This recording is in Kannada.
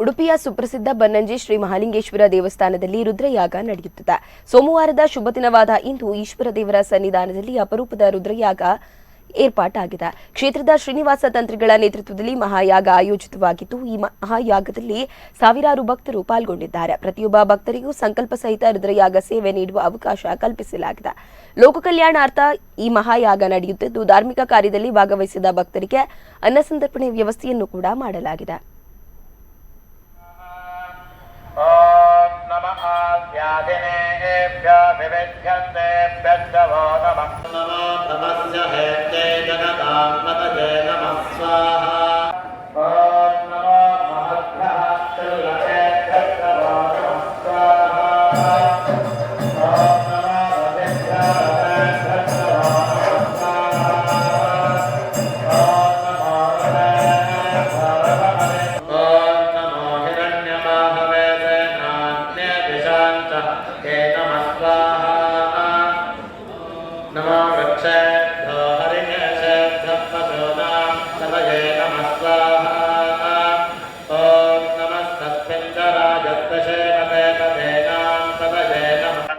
ಉಡುಪಿಯ ಸುಪ್ರಸಿದ್ಧ ಬನ್ನಂಜೆ ಶ್ರೀ ಮಹಾಲಿಂಗೇಶ್ವರ ದೇವಸ್ಥಾನದಲ್ಲಿ ರುದ್ರಯಾಗ ನಡೆಯುತ್ತಿದೆ. ಸೋಮವಾರದ ಶುಭ ದಿನವಾದ ಇಂದು ಈಶ್ವರ ದೇವರ ಸನ್ನಿಧಾನದಲ್ಲಿ ಅಪರೂಪದ ರುದ್ರಯಾಗ ಏರ್ಪಾಟಾಗಿದೆ. ಕ್ಷೇತ್ರದ ಶ್ರೀನಿವಾಸ ತಂತ್ರಿಗಳ ನೇತೃತ್ವದಲ್ಲಿ ಮಹಾಯಾಗ ಆಯೋಜಿತವಾಗಿದ್ದು, ಈ ಮಹಾಯಾಗದಲ್ಲಿ ಸಾವಿರಾರು ಭಕ್ತರು ಪಾಲ್ಗೊಂಡಿದ್ದಾರೆ. ಪ್ರತಿಯೊಬ್ಬ ಭಕ್ತರಿಗೂ ಸಂಕಲ್ಪ ಸಹಿತ ರುದ್ರಯಾಗ ಸೇವೆ ನೀಡುವ ಅವಕಾಶ ಕಲ್ಪಿಸಲಾಗಿದೆ. ಲೋಕ ಕಲ್ಯಾಣಾರ್ಥ ಈ ಮಹಾಯಾಗ ನಡೆಯುತ್ತಿದ್ದು, ಧಾರ್ಮಿಕ ಕಾರ್ಯದಲ್ಲಿ ಭಾಗವಹಿಸಿದ ಭಕ್ತರಿಗೆ ಅನ್ನಸಂತರ್ಪಣೆ ವ್ಯವಸ್ಥೆಯನ್ನು ಕೂಡ ಮಾಡಲಾಗಿದೆ. ಓಂ ನಮಃ ವ್ಯಾಧಿನೇಭ್ಯೋ ವಿವಿಧ್ಯಂತೇಭ್ಯೋ ನಮಃ ನಮಸ್ಯ ಹೇತೇ ಜಗದಾತ್ಮತಯೇ ನಮಃ ಸ್ವಾಹ. ಓಂ ನಮೋ ಮಹದ್ಭ್ಯಃ ತ್ರಿಲಕೇಭ್ಯೋ ನಮಃ ಸ್ವಾಹ. ಓಂ ನಮೋ ರವಿಭ್ಯೋ ರವೇಭ್ಯೋ ನಮಃ ಸ್ವಾಹ. ಓಂ ನಮೋ ರವೇಭ್ಯೋ ರವೇ. ಓಂ ನಮೋ ಹಿರಣ್ಯಮಾಹವೇ नमः स्वाहा. नमो वृक्षेभ्यो हरिकेशेभ्यः पशूनां तवये नमः स्वाहा. ॐ नमः तस्मिन् राजत्वशेमते तथेनां तवये नमः.